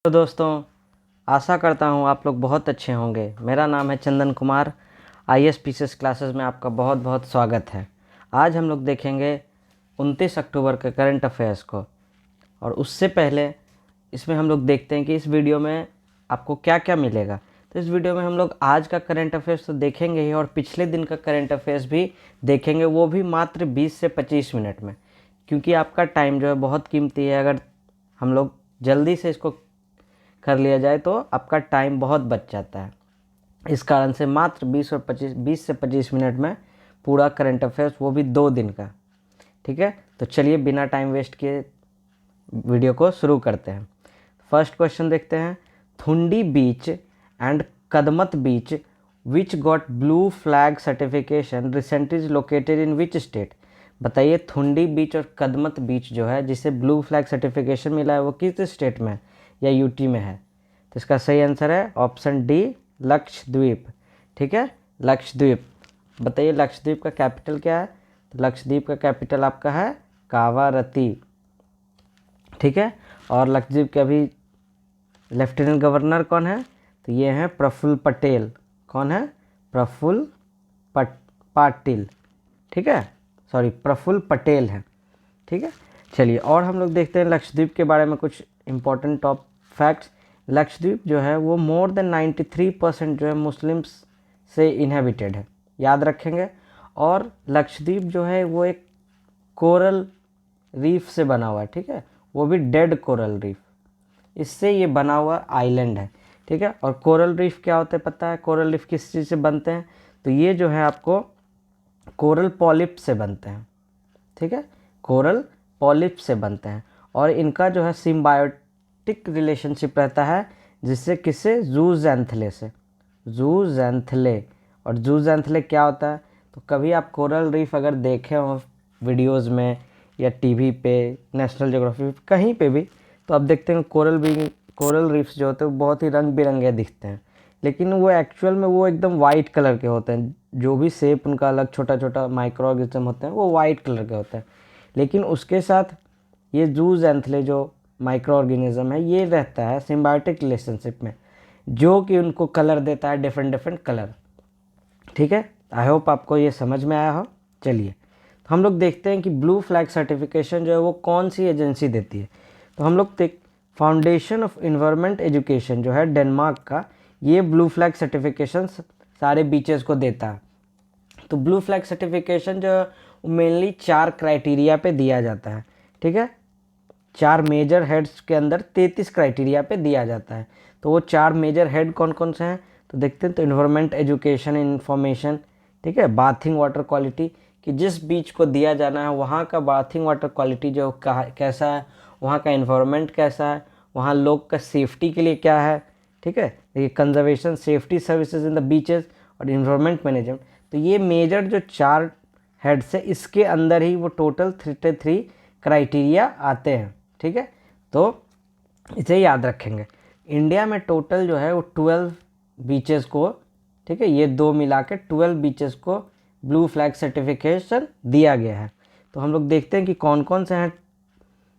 तो दोस्तों, आशा करता हूँ आप लोग बहुत अच्छे होंगे। मेरा नाम है Chandan Kumar. IAS PCS classes में आपका बहुत बहुत स्वागत है। आज हम लोग देखेंगे 29 अक्टूबर के करंट अफेयर्स को, और उससे पहले इसमें हम लोग देखते हैं कि इस वीडियो में आपको क्या क्या मिलेगा। तो इस वीडियो में हम लोग आज का करंट अफेयर्स तो देखेंगे ही, और पिछले दिन का करंट अफेयर्स भी देखेंगे, वो भी मात्र 20 से 25 मिनट में, क्योंकि आपका टाइम जो है बहुत कीमती है। अगर हम लोग जल्दी से इसको कर लिया जाए तो आपका टाइम बहुत बच जाता है। इस कारण से मात्र 20 से 25 मिनट में पूरा करंट अफेयर्स, वो भी 2 दिन का। ठीक है, तो चलिए बिना टाइम वेस्ट किए वीडियो को शुरू करते हैं। फर्स्ट क्वेश्चन देखते हैं। Thundi beach and Kadmat beach which got blue flag certification recently is located in which state. बताइए, थुंडी बीच और कदमत बीच जो है जिसे ब्लू फ्लैग सर्टिफिकेशन मिला है, वो किस स्टेट में है या यूटी में है। तो इसका सही आंसर है ऑप्शन डी, लक्षद्वीप। ठीक है, लक्षद्वीप। बताइए लक्षद्वीप का कैपिटल क्या है। तो लक्षद्वीप का कैपिटल आपका है कावारती। ठीक है, और लक्षद्वीप के अभी लेफ्टिनेंट गवर्नर कौन है। तो ये हैं प्रफुल्ल पटेल। कौन है? प्रफुल्ल पाटिल। ठीक है, सॉरी, प्रफुल्ल पटेल है। ठीक है, चलिए और हम लोग देखते हैं लक्षद्वीप के बारे में कुछ इंपॉर्टेंट टॉप फैक्ट्स। लक्षद्वीप जो है वो मोर देन 93% जो है मुस्लिम्स से इनहेबिटेड है, याद रखेंगे। और लक्षद्वीप जो है वो एक कोरल रीफ से बना हुआ है। ठीक है, वो भी डेड कोरल रीफ, इससे ये बना हुआ आइलैंड है। ठीक है, और कोरल रीफ क्या होता है पता है? कोरल रीफ किस चीज़ से बनते हैं? तो ये जो है आपको कोरल पॉलिप से बनते हैं। ठीक है, कोरल पॉलिप से बनते हैं, और इनका जो है सिम्बायोटिक रिलेशनशिप रहता है, जिससे किससे? जूज़ैंथले से। जूज़ैंथले। और जूज़ैंथले क्या होता है? तो कभी आप कोरल रीफ अगर देखे हो वीडियोस में या टीवी पे, नेशनल ज्योग्राफी कहीं पे भी, तो आप देखते हैं कोरल रीफ्स जो होते हैं बहुत ही रंग बिरंगे दिखते हैं, लेकिन वो एक्चुअल में वो एकदम वाइट कलर के होते हैं। जो भी शेप उनका अलग, छोटा छोटा माइक्रो ऑर्गेनिज्म होते हैं, वो वाइट कलर के होते हैं। लेकिन उसके साथ ये जूज़ैंथले जो माइक्रो ऑर्गेनिज्म है, ये रहता है सिम्बायोटिक रिलेशनशिप में, जो कि उनको कलर देता है, डिफरेंट डिफरेंट कलर। ठीक है, आई होप आपको ये समझ में आया हो। चलिए, तो हम लोग देखते हैं कि ब्लू फ्लैग सर्टिफिकेशन जो है वो कौन सी एजेंसी देती है। तो हम लोग फाउंडेशन ऑफ इन्वायरमेंट एजुकेशन जो है डेनमार्क का, ये ब्लू फ्लैग सर्टिफिकेशन सारे बीचेस को देता है। तो ब्लू फ्लैग सर्टिफिकेशन जो मेनली 4 क्राइटेरिया पे दिया जाता है। ठीक है, 4 मेजर हेड्स के अंदर 33 क्राइटेरिया पे दिया जाता है। तो वो 4 मेजर हेड कौन कौन से हैं? तो देखते हैं। तो इन्वायरमेंट एजुकेशन इन्फॉर्मेशन, ठीक है, बाथिंग वाटर क्वालिटी, कि जिस बीच को दिया जाना है वहाँ का बाथिंग वाटर क्वालिटी जो कैसा है, वहाँ का इन्वायरमेंट कैसा है, वहाँ लोग का सेफ्टी के लिए क्या है। ठीक है, ये conservation, safety services in the beaches और इन्वायरमेंट मैनेजमेंट। तो ये मेजर जो 4 हेड्स है, इसके अंदर ही वो टोटल 33 क्राइटेरिया आते हैं। ठीक है, तो इसे याद रखेंगे। इंडिया में टोटल जो है वो 12 बीचेस को, ठीक है, ये 2 मिला के 12 बीचेस को ब्लू फ्लैग सर्टिफिकेशन दिया गया है। तो हम लोग देखते हैं कि कौन कौन से हैं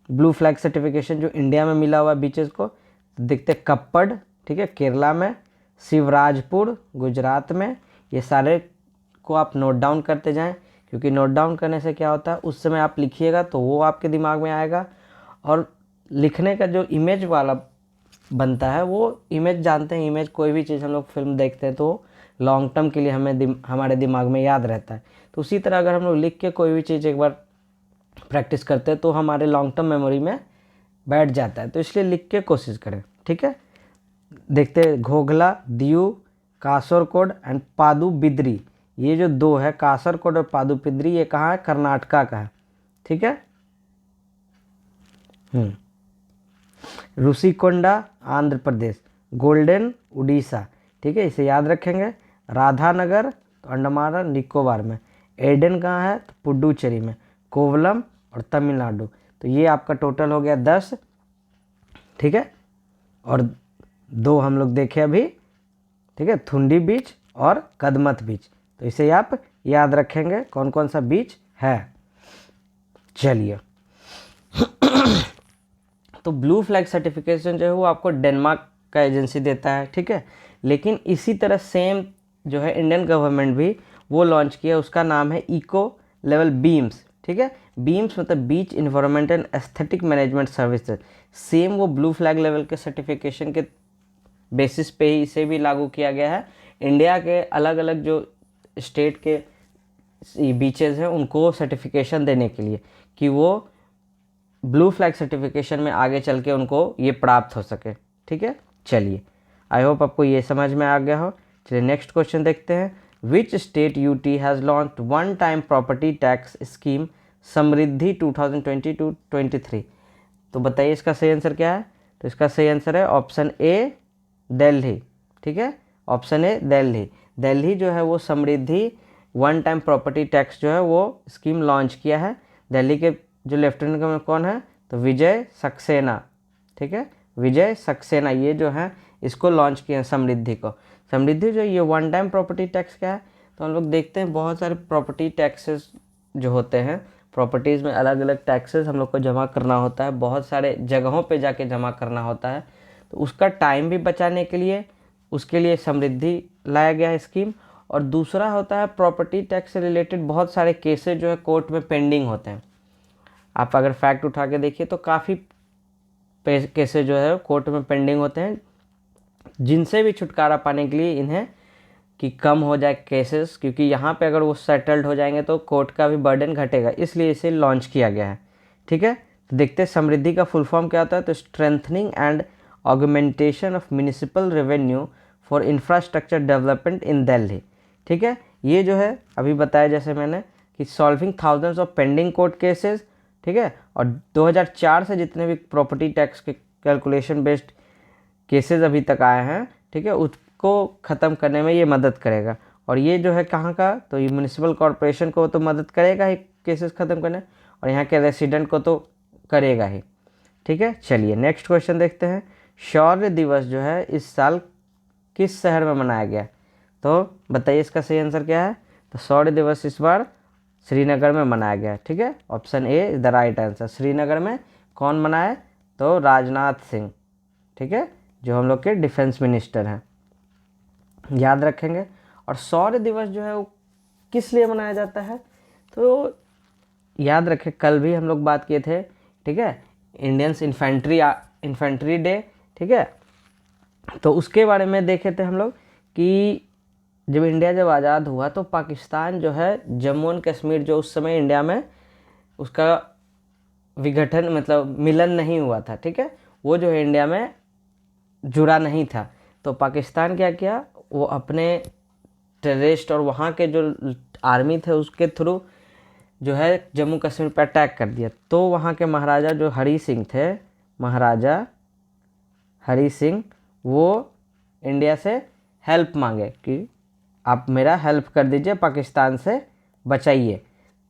ब्लू फ्लैग सर्टिफिकेशन जो इंडिया में मिला हुआ बीचेस को। तो देखते हैं कप्पड़, ठीक है, केरला में, शिवराजपुर गुजरात में। ये सारे को आप नोट डाउन करते जाएं, क्योंकि नोट डाउन करने से क्या होता है, उस समय आप लिखिएगा तो वो आपके दिमाग में आएगा। और लिखने का जो इमेज वाला बनता है, वो इमेज जानते हैं, इमेज कोई भी चीज़ हम लोग फिल्म देखते हैं तो लॉन्ग टर्म के लिए हमारे दिमाग में याद रहता है। तो उसी तरह अगर हम लोग लिख के कोई भी चीज़ एक बार प्रैक्टिस करते हैं तो हमारे लॉन्ग टर्म मेमोरी में बैठ जाता है। तो इसलिए लिख के कोशिश करें। ठीक है, देखते हैं घोघला, दीव, कासरकोड एंड पादुबिद्री। ये जो 2 है, कासरकोड और पादुबिद्री, ये कहाँ है? कर्नाटका का है। ठीक है, ऋषिकोंडा आंध्र प्रदेश, गोल्डन उड़ीसा। ठीक है, इसे याद रखेंगे। राधानगर तो अंडमान और निकोबार में, एडन कहाँ है? तो पुडुचेरी में, कोवलम और तमिलनाडु। तो ये आपका टोटल हो गया 10। ठीक है, और 2 हम लोग देखे अभी। ठीक है, थुंडी बीच और कदमत बीच। तो इसे आप याद रखेंगे कौन कौन सा बीच है। चलिए तो ब्लू फ्लैग सर्टिफिकेशन जो है वो आपको डेनमार्क का एजेंसी देता है, ठीक है। लेकिन इसी तरह सेम जो है इंडियन गवर्नमेंट भी वो लॉन्च किया, उसका नाम है इको लेवल बीम्स, ठीक है। बीम्स मतलब beach environment and aesthetic management services. Same वो ब्लू फ्लैग लेवल के सर्टिफिकेशन के बेसिस पे ही इसे भी लागू किया गया है। इंडिया के अलग अलग जो स्टेट के बीचेस हैं उनको सर्टिफिकेशन देने के लिए कि वो ब्लू फ्लैग सर्टिफिकेशन में आगे चल के उनको ये प्राप्त हो सके, ठीक है। चलिए, आई होप आपको ये समझ में आ गया हो। चलिए नेक्स्ट क्वेश्चन देखते हैं। Which state UT has launch one time property tax scheme Samriddhi 2022-23? तो बताइए इसका सही आंसर क्या है। तो इसका सही आंसर है ऑप्शन ए दिल्ली, ठीक है। Option A Delhi. दिल्ली जो है वो समृद्धि वन टाइम प्रॉपर्टी टैक्स जो है वो स्कीम लॉन्च किया है। दिल्ली के जो लेफ्टिनेंट गवर्नर कौन है, तो विजय सक्सेना, ठीक है। विजय सक्सेना ये जो है इसको लॉन्च किया है समृद्धि को। समृद्धि जो ये वन टाइम प्रॉपर्टी टैक्स क्या है, तो हम लोग देखते हैं बहुत सारे प्रॉपर्टी टैक्सेस जो होते हैं, प्रॉपर्टीज़ में अलग अलग टैक्सेस हम लोग को जमा करना होता है, बहुत सारे जगहों पे जाके जमा करना होता है। तो उसका टाइम भी बचाने के लिए उसके लिए समृद्धि लाया गया है स्कीम। और दूसरा होता है प्रॉपर्टी टैक्स से रिलेटेड बहुत सारे केसेस जो है कोर्ट में पेंडिंग होते हैं। आप अगर फैक्ट उठा के देखिए तो काफ़ी केसेस जो है कोर्ट में पेंडिंग होते हैं, जिनसे भी छुटकारा पाने के लिए इन्हें कि कम हो जाए केसेस, क्योंकि यहाँ पे अगर वो सेटल्ड हो जाएंगे तो कोर्ट का भी बर्डन घटेगा, इसलिए इसे लॉन्च किया गया है, ठीक है। तो देखते हैं समृद्धि का फुल फॉर्म क्या होता है। तो strengthening and augmentation of municipal revenue for infrastructure development in Delhi, ठीक है। ये जो है अभी बताया जैसे मैंने कि solving thousands of pending court cases, ठीक है। और 2004 से जितने भी प्रॉपर्टी टैक्स के कैलकुलेशन बेस्ड केसेस अभी तक आए हैं, ठीक है, उसको ख़त्म करने में ये मदद करेगा। और ये जो है कहाँ का, तो ये म्यूनिसिपल कॉरपोरेशन को तो मदद करेगा ही केसेस ख़त्म करने, और यहाँ के रेसिडेंट को तो करेगा ही, ठीक है। चलिए नेक्स्ट क्वेश्चन देखते हैं। शौर्य दिवस जो है इस साल किस शहर में मनाया गया? तो बताइए इसका सही आंसर क्या है। तो शौर्य दिवस इस बार श्रीनगर में मनाया गया, ठीक है। Option A is the right answer. Srinagar में कौन मनाए, तो राजनाथ सिंह, ठीक है, जो हम लोग के डिफेंस मिनिस्टर हैं, याद रखेंगे। और शौर्य दिवस जो है वो किस लिए मनाया जाता है, तो याद रखें कल भी हम लोग बात किए थे, ठीक है, इंडियंस इन्फेंट्री डे, ठीक है। तो उसके बारे में देखे थे हम लोग कि जब इंडिया जब आज़ाद हुआ तो पाकिस्तान जो है जम्मू एंड कश्मीर जो उस समय इंडिया में उसका विघटन मतलब मिलन नहीं हुआ था, ठीक है, वो जो है इंडिया में जुड़ा नहीं था। तो पाकिस्तान क्या किया, वो अपने टेररिस्ट और वहाँ के जो आर्मी थे उसके थ्रू जो है जम्मू कश्मीर पर अटैक कर दिया। तो वहाँ के महाराजा जो हरी सिंह थे, महाराजा हरी सिंह, वो इंडिया से हेल्प मांगे कि आप मेरा हेल्प कर दीजिए, पाकिस्तान से बचाइए।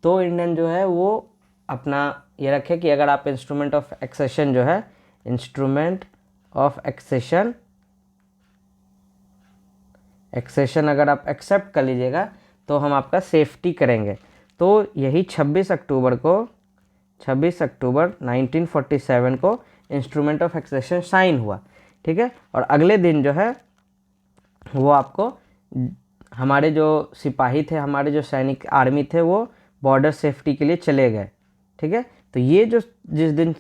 तो इंडियन जो है वो अपना ये रखे कि अगर आप इंस्ट्रूमेंट ऑफ एक्सेशन जो है, इंस्ट्रूमेंट ऑफ एक्सेशन अगर आप एक्सेप्ट कर लीजिएगा तो हम आपका सेफ्टी करेंगे। तो यही 26 अक्टूबर 1947 को इंस्ट्रूमेंट ऑफ एक्सेशन साइन हुआ, ठीक है। और अगले दिन जो है वो आपको हमारे जो सिपाही थे, हमारे जो सैनिक आर्मी थे, वो बॉर्डर सेफ्टी के लिए चले गए, ठीक है। तो ये जो जिस दिन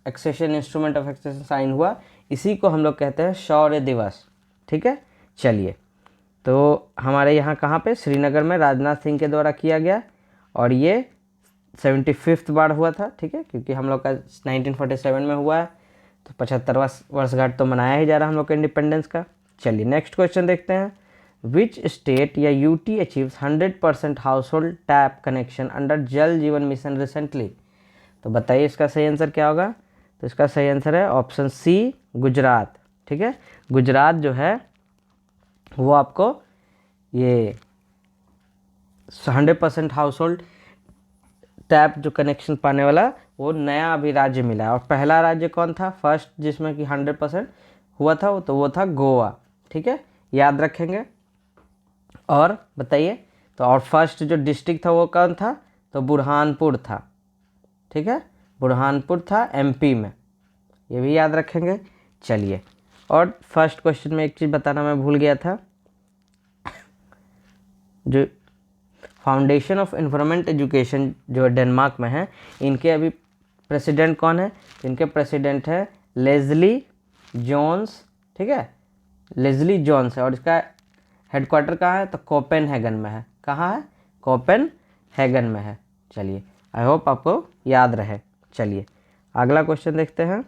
accession instrument of accession sign हुआ इसी को हम लोग कहते हैं शौर्य दिवस, ठीक है। चलिए, तो हमारे यहाँ कहाँ पे, श्रीनगर में राजनाथ सिंह के द्वारा किया गया, और ये 75th बार हुआ था, ठीक है, क्योंकि हम लोग का 1947 में हुआ है, तो 75वां वर्षगांठ तो मनाया ही जा रहा है हम लोग के इंडिपेंडेंस का। चलिए नेक्स्ट क्वेश्चन देखते हैं। विच स्टेट या UT achieves 100% house hold tap connection under जल जीवन मिशन रिसेंटली? तो बताइए इसका सही आंसर क्या होगा। तो इसका सही आंसर है ऑप्शन सी, गुजरात, ठीक है। गुजरात जो है वो आपको ये 100% हाउस होल्ड टैप जो कनेक्शन पाने वाला वो नया अभी राज्य मिला है। और पहला राज्य कौन था, फर्स्ट जिसमें कि 100% हुआ था तो वो था गोवा, ठीक है, याद रखेंगे। और बताइए, तो और फर्स्ट जो डिस्ट्रिक्ट था वो कौन था, तो बुरहानपुर था, ठीक है, बुरहानपुर था एमपी में, ये भी याद रखेंगे। चलिए, और फर्स्ट क्वेश्चन में एक चीज़ बताना मैं भूल गया था, जो फाउंडेशन ऑफ एनवायरनमेंट एजुकेशन जो डेनमार्क में है, इनके अभी प्रेसिडेंट कौन है? इनके प्रेसिडेंट है लेज़ली जोन्स, ठीक है, लेज़ली जोन्स है, और इसका हेडक्वार्टर कहाँ है? तो कोपेनहेगन में है। कहाँ है? कोपेनहेगन में है। चलिए, आई होप आपको याद रहे। चलिए अगला क्वेश्चन देखते हैं।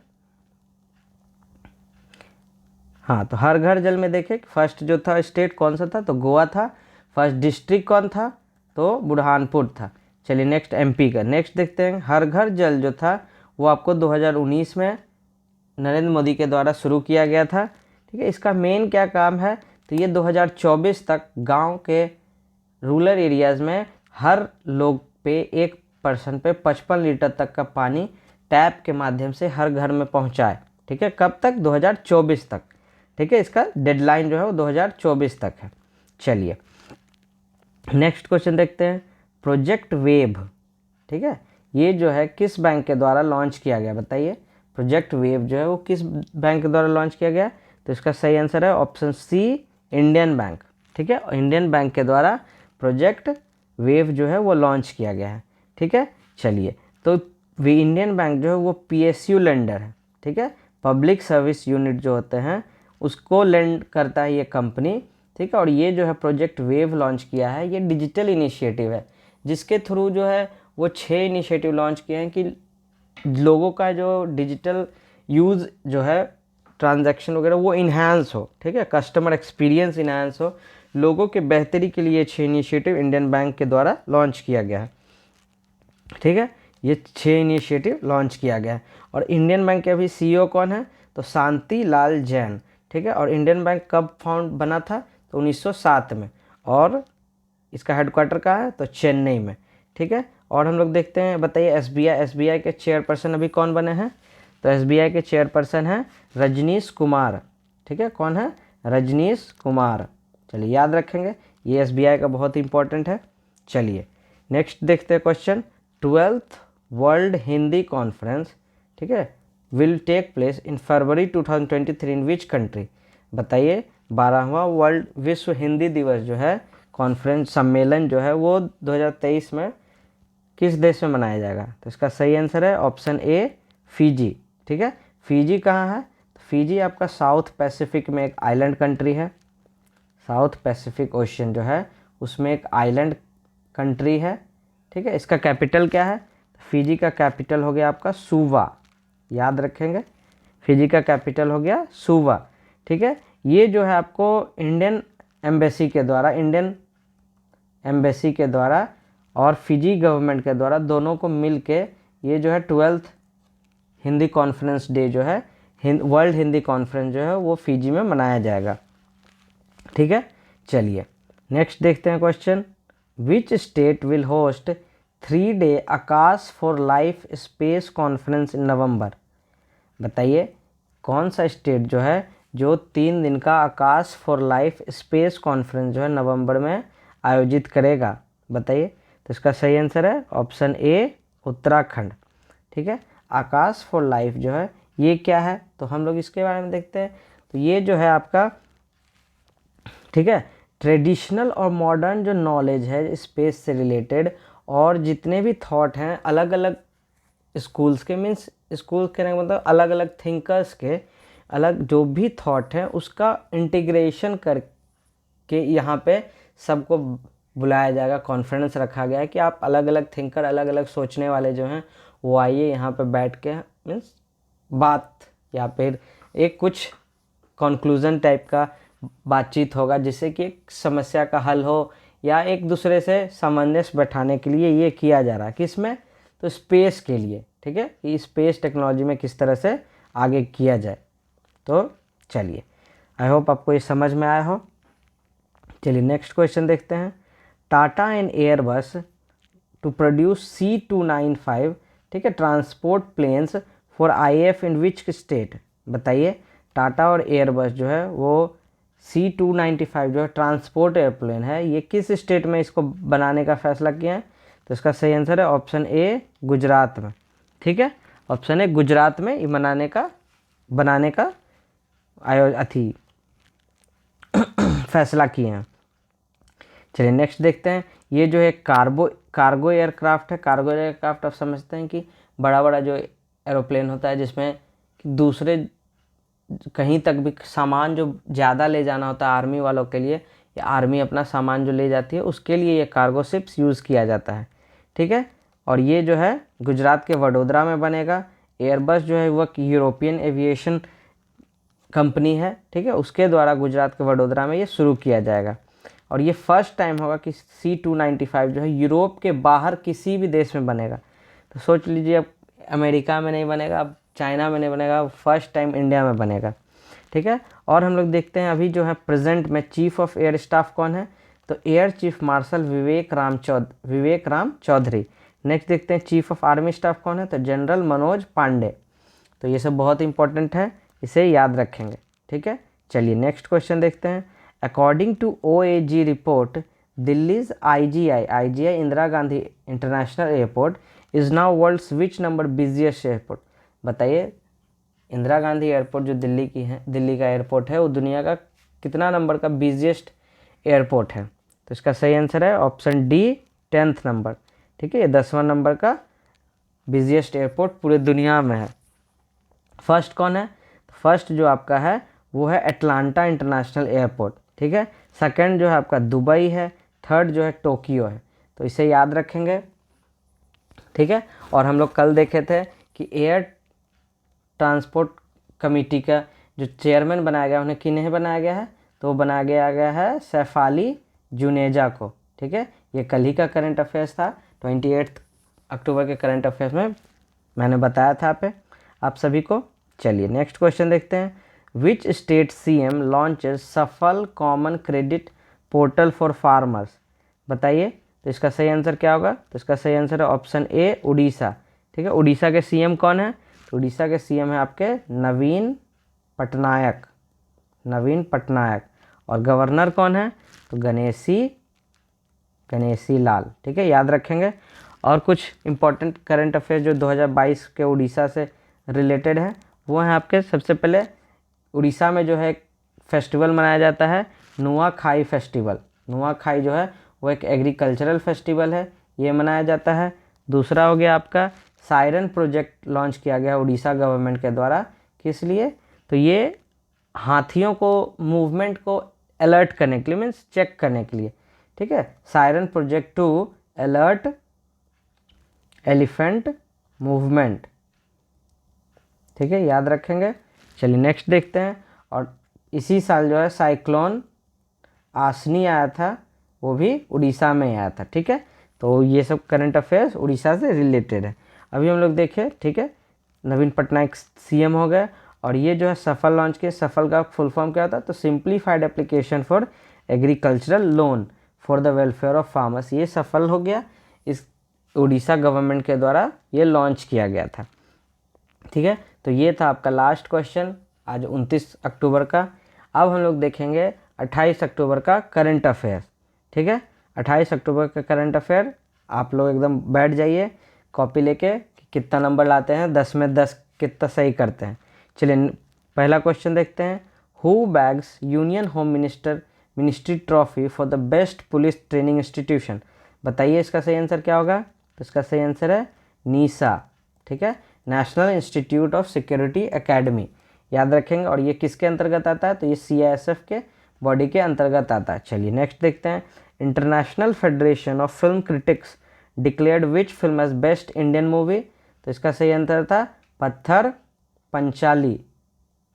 हाँ, तो हर घर जल में देखें, फर्स्ट जो था स्टेट कौन सा था? तो गोवा था। फर्स्ट डिस्ट्रिक्ट कौन था? तो बुरहानपुर था। चलिए नेक्स्ट एमपी का नेक्स्ट देखते हैं। हर घर जल जो था वो आपको 2019 में नरेंद्र मोदी के द्वारा शुरू किया गया था, ठीक है। इसका मेन क्या काम है? तो ये 2024 तक गांव के रूरल एरियाज़ में हर लोग पे एक पर्सन पे 55 लीटर तक का पानी टैप के माध्यम से हर घर में पहुंचाए, ठीक है। कब तक? 2024 तक, ठीक है। इसका डेडलाइन जो है वो 2024 तक है। चलिए नेक्स्ट क्वेश्चन देखते हैं। प्रोजेक्ट वेव, ठीक है, ये जो है किस बैंक के द्वारा लॉन्च किया गया? बताइए, प्रोजेक्ट वेव जो है वो किस बैंक के द्वारा लॉन्च किया गया? तो इसका सही आंसर है ऑप्शन सी, इंडियन बैंक, ठीक है। इंडियन बैंक के द्वारा प्रोजेक्ट वेव जो है वो लॉन्च किया गया है, ठीक है। चलिए, तो वे इंडियन बैंक जो है वो पीएसयू लेंडर है, ठीक है। पब्लिक सर्विस यूनिट जो होते हैं उसको लेंड करता है ये कंपनी, ठीक है। और ये जो है प्रोजेक्ट वेव लॉन्च किया है, ये डिजिटल इनिशिएटिव है, जिसके थ्रू जो है वो 6 इनिशिएटिव लॉन्च किए हैं कि लोगों का जो डिजिटल यूज़ जो है ट्रांजैक्शन वगैरह वो इन्हांस हो, ठीक है, कस्टमर एक्सपीरियंस इन्हांस हो, लोगों के बेहतरी के लिए 6 इनिशिएटिव इंडियन बैंक के द्वारा लॉन्च किया गया है, ठीक है। ये 6 इनिशिएटिव लॉन्च किया गया है। और इंडियन बैंक के अभी सीईओ कौन है? तो शांति लाल जैन, ठीक है। और इंडियन बैंक कब फाउंड बना था? तो 1907 में। और इसका हेडक्वार्टर कहाँ है? तो चेन्नई में, ठीक है। और हम लोग देखते हैं, बताइए एसबीआई के चेयरपर्सन अभी कौन बने हैं? तो एसबीआई के चेयरपर्सन हैं रजनीश कुमार, ठीक है। कौन है? रजनीश कुमार। चलिए याद रखेंगे, ये एसबीआई का बहुत इंपॉर्टेंट है। चलिए नेक्स्ट देखते हैं question. 12th world Hindi conference, ठीक है, will take place in February 2023 in which country? बताइए, 12वां वर्ल्ड विश्व हिंदी दिवस जो है कॉन्फ्रेंस सम्मेलन जो है वो 2023 में किस देश में मनाया जाएगा? तो इसका सही आंसर है ऑप्शन ए, फिजी, ठीक है। फिजी कहाँ है? तो फिजी आपका साउथ पैसिफिक में एक आइलैंड कंट्री है। साउथ पैसिफिक ओशियन जो है उसमें एक आइलैंड कंट्री है, ठीक है। इसका कैपिटल क्या है? फिजी का कैपिटल हो गया आपका सुवा, याद रखेंगे, फिजी का कैपिटल हो गया सुवा, ठीक है। ये जो है आपको इंडियन एम्बेसी के द्वारा और फिजी गवर्नमेंट के द्वारा दोनों को मिल के ये जो है 12th हिंदी कॉन्फ्रेंस डे जो है वर्ल्ड हिंदी कॉन्फ्रेंस जो है वो फिजी में मनाया जाएगा, ठीक है। चलिए नेक्स्ट देखते हैं question. Which state will host 3-day Akash for life space conference in November? बताइए, कौन सा स्टेट जो है जो 3 दिन का आकाश फॉर लाइफ स्पेस कॉन्फ्रेंस जो है नवंबर में आयोजित करेगा? बताइए, तो इसका सही आंसर है ऑप्शन ए, उत्तराखंड, ठीक है। आकाश फॉर लाइफ जो है ये क्या है? तो हम लोग इसके बारे में देखते हैं। तो ये जो है आपका, ठीक है, ट्रेडिशनल और मॉडर्न जो नॉलेज है स्पेस से रिलेटेड और जितने भी थॉट हैं अलग अलग स्कूल्स के, मीन्स स्कूल कहने का मतलब अलग अलग थिंकर्स के अलग जो भी थॉट है उसका इंटीग्रेशन करके यहाँ पे सबको बुलाया जाएगा, कॉन्फ्रेंस रखा गया है कि आप अलग अलग थिंकर, अलग अलग सोचने वाले जो हैं वो आइए यहाँ पे बैठ के, मीन्स बात या फिर एक कुछ कंक्लूजन टाइप का बातचीत होगा जिससे कि एक समस्या का हल हो या एक दूसरे से सामंजस्य बैठाने के लिए ये किया जा रहा है। किसमें? तो स्पेस के लिए, ठीक है, कि स्पेस टेक्नोलॉजी में किस तरह से आगे किया जाए। तो चलिए, आई होप आपको ये समझ में आया हो। चलिए नेक्स्ट क्वेश्चन देखते हैं। Tata and Airbus to produce C295, ठीक है, transport planes for IAF in which state? बताइए, टाटा और एयरबस जो है वो C295 जो है ट्रांसपोर्ट एयरप्लेन है, ये किस स्टेट में इसको बनाने का फैसला किया है? तो इसका सही आंसर है ऑप्शन ए, गुजरात में, ठीक है। ऑप्शन ए, गुजरात में ये बनाने का बनाने का फैसला किए हैं। चलिए नेक्स्ट देखते हैं। ये जो है कार्गो एयरक्राफ्ट है। कार्गो एयरक्राफ्ट आप समझते हैं कि बड़ा बड़ा जो एरोप्लेन होता है जिसमें दूसरे कहीं तक भी सामान जो ज़्यादा ले जाना होता है आर्मी वालों के लिए, या आर्मी अपना सामान जो ले जाती है उसके लिए ये कार्गो शिप्स यूज़ किया जाता है। ठीक है, और ये जो है गुजरात के वडोदरा में बनेगा। एयरबस जो है वह यूरोपियन एविएशन कंपनी है। ठीक है, उसके द्वारा गुजरात के वडोदरा में ये शुरू किया जाएगा। और ये फर्स्ट टाइम होगा कि C-295 जो है यूरोप के बाहर किसी भी देश में बनेगा। तो सोच लीजिए, अब अमेरिका में नहीं बनेगा, अब चाइना में नहीं बनेगा, फर्स्ट टाइम इंडिया में बनेगा। ठीक है, और हम लोग देखते हैं अभी जो है प्रेजेंट में चीफ ऑफ एयर स्टाफ कौन है, तो एयर चीफ मार्शल विवेक राम चौधरी। नेक्स्ट देखते हैं चीफ ऑफ आर्मी स्टाफ कौन है, तो जनरल मनोज पांडे। तो ये सब बहुत इंपॉर्टेंट है, इसे याद रखेंगे। ठीक है, चलिए नेक्स्ट क्वेश्चन देखते हैं। According to OAG report, Delhi's IGI Indira Gandhi international airport is now world's which number busiest airport. बताइए, इंदिरा गांधी एयरपोर्ट जो दिल्ली का एयरपोर्ट है, वो दुनिया का कितना नंबर का बिजिएस्ट एयरपोर्ट है। तो इसका सही आंसर है ऑप्शन डी, 10th नंबर। ठीक है, ये 10वां नंबर का बिजिएस्ट एयरपोर्ट पूरे दुनिया में है। फर्स्ट कौन है, फर्स्ट जो आपका है वो है अटलांटा इंटरनेशनल एयरपोर्ट। ठीक है, सेकंड जो है आपका दुबई है, थर्ड जो है टोक्यो है। तो इसे याद रखेंगे। ठीक है, और हम लोग कल देखे थे कि एयर ट्रांसपोर्ट कमेटी का जो चेयरमैन बनाया गया, उन्हें किन्हें बनाया गया है, तो वो बनाया गया है सैफ अली जुनेजा को। ठीक है, ये कल ही का करंट अफेयर्स था, 28 अक्टूबर के करंट अफेयर्स में मैंने बताया था आप सभी को। चलिए नेक्स्ट क्वेश्चन देखते हैं। विच स्टेट CM लॉन्चेस सफल common credit portal for farmers. बताइए, तो इसका सही आंसर क्या होगा, तो इसका सही आंसर है ऑप्शन ए, उड़ीसा। ठीक है, उड़ीसा के CM कौन है, तो उड़ीसा के CM है आपके नवीन पटनायक। और गवर्नर कौन है, तो गणेशी लाल। ठीक है, याद रखेंगे। और कुछ इंपॉर्टेंट करंट अफेयर जो 2022 के उड़ीसा से रिलेटेड है वो है आपके। सबसे पहले उड़ीसा में जो है एक फेस्टिवल मनाया जाता है, नुआखाई फेस्टिवल। नुआखाई जो है वो एक एग्रीकल्चरल फेस्टिवल है, ये मनाया जाता है। दूसरा हो गया आपका सायरन प्रोजेक्ट लॉन्च किया गया उड़ीसा गवर्नमेंट के द्वारा। किस लिए, तो ये हाथियों को मूवमेंट को अलर्ट करने के लिए, मीन्स चेक करने के लिए। ठीक है, siren project to alert elephant movement. ठीक है, याद रखेंगे। चलिए नेक्स्ट देखते हैं। और इसी साल जो है साइक्लोन आसनी आया था, वो भी उड़ीसा में आया था। ठीक है, तो ये सब करंट अफेयर्स उड़ीसा से रिलेटेड है। अभी हम लोग देखें। ठीक है, नवीन पटनायक CM हो गए। और ये जो है सफल लॉन्च किए। सफल का फुल फॉर्म क्या होता है, तो simplified application for agricultural loan for the welfare of farmers. ये सफल हो गया, इस उड़ीसा गवर्नमेंट के द्वारा ये लॉन्च किया गया था। ठीक है, तो ये था आपका लास्ट क्वेश्चन आज 29 अक्टूबर का। अब हम लोग देखेंगे 28 अक्टूबर का करंट अफेयर। ठीक है, 28 अक्टूबर का करंट अफेयर आप लोग एकदम बैठ जाइए कॉपी लेके कि कितना नंबर लाते हैं, 10 में 10 कितना सही करते हैं। चलिए पहला क्वेश्चन देखते हैं। Who bags union home ministry trophy for the best police training institution. बताइए इसका सही आंसर क्या होगा, तो इसका सही आंसर है नीसा। ठीक है, national institute of security academy, याद रखेंगे। और ये किसके अंतर्गत आता है, तो ये CISF के बॉडी के अंतर्गत आता है। चलिए नेक्स्ट देखते हैं। International federation of film critics declared which film as best Indian movie. तो इसका सही आंसर था पत्थर पंचाली।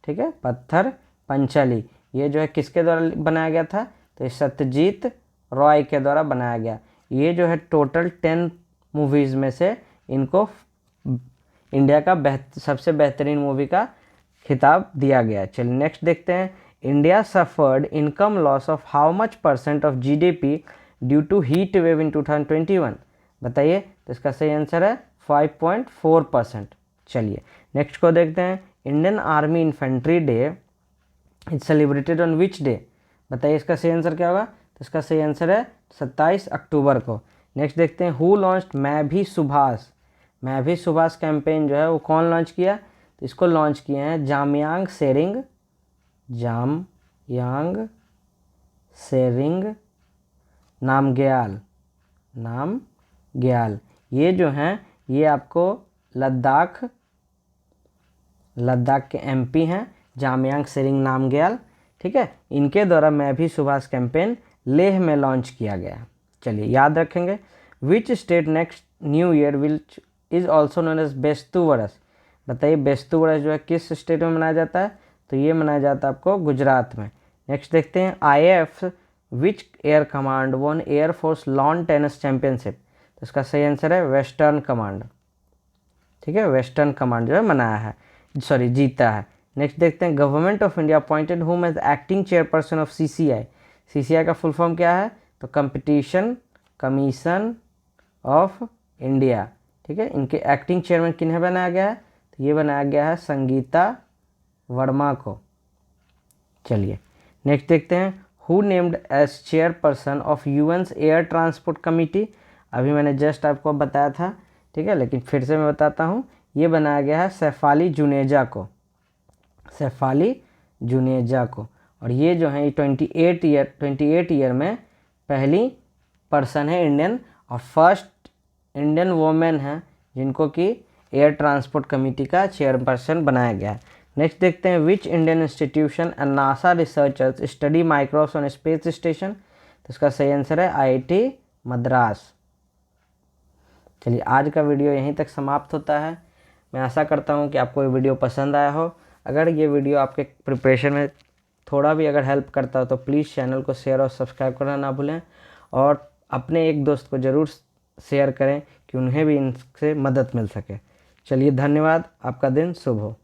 ठीक है, पत्थर पंचाली। ये जो है किसके द्वारा बनाया गया था, तो ये सत्यजीत रॉय के द्वारा बनाया गया। ये जो है टोटल 10 मूवीज़ में से इनको इंडिया का सबसे बेहतरीन मूवी का खिताब दिया गया। चलिए नेक्स्ट देखते हैं। India suffered income loss of how much % of GDP due to heat wave in 2021। बताइए, तो इसका सही आंसर है 5.4%। चलिए नेक्स्ट को देखते हैं। Indian army infantry day is celebrated on which day. बताइए इसका सही आंसर क्या होगा, तो इसका सही आंसर है 27 अक्टूबर को। नेक्स्ट देखते हैं। हु लॉन्च्ड मैं भी सुभाष कैंपेन जो है वो कौन लॉन्च किया, तो इसको लॉन्च किए हैं जामयांग सेरिंग नामग्याल। ये जो हैं ये आपको लद्दाख के एमपी हैं, जामयांग सेरिंग नामग्याल। ठीक है, इनके द्वारा मैं भी सुभाष कैंपेन लेह में लॉन्च किया गया। चलिए याद रखेंगे। Which state next new year which is also known as Bestu Varas. बताइए बेस्तु वरस जो है किस स्टेट में मनाया जाता है, तो ये मनाया जाता है आपको गुजरात में। नेक्स्ट देखते हैं IAF which air command won air force lawn tennis championship. तो इसका सही आंसर है वेस्टर्न कमांड। ठीक है, वेस्टर्न कमांड जो है मनाया है, सॉरी जीता है। नेक्स्ट देखते हैं government of India appointed whom as acting chairperson of CCI। CCI का फुल फॉर्म क्या है, तो कंपटीशन कमीशन ऑफ इंडिया। ठीक है, इनके एक्टिंग चेयरमैन किन्हें बनाया गया है, तो ये बनाया गया है संगीता वर्मा को। चलिए नेक्स्ट देखते हैं who named as chairperson of UN's air transport committee. अभी मैंने जस्ट आपको बताया था, ठीक है, लेकिन फिर से मैं बताता हूँ। ये बनाया गया है सैफाली जुनेजा को। और ये जो है 28 ईयर में पहली पर्सन है इंडियन, और फर्स्ट इंडियन वोमेन है जिनको कि एयर ट्रांसपोर्ट कमेटी का चेयरपर्सन बनाया गया है। नेक्स्ट देखते हैं which Indian institution and NASA researchers study microbes on space station. तो इसका सही आंसर है IIT मद्रास। चलिए आज का वीडियो यहीं तक समाप्त होता है। मैं आशा करता हूँ कि आपको ये वीडियो पसंद आया हो। अगर ये वीडियो आपके प्रिपरेशन में थोड़ा भी अगर हेल्प करता हो तो प्लीज़ चैनल को शेयर और सब्सक्राइब करना ना भूलें, और अपने एक दोस्त को ज़रूर शेयर करें कि उन्हें भी इनसे मदद मिल सके। चलिए धन्यवाद, आपका दिन शुभ हो।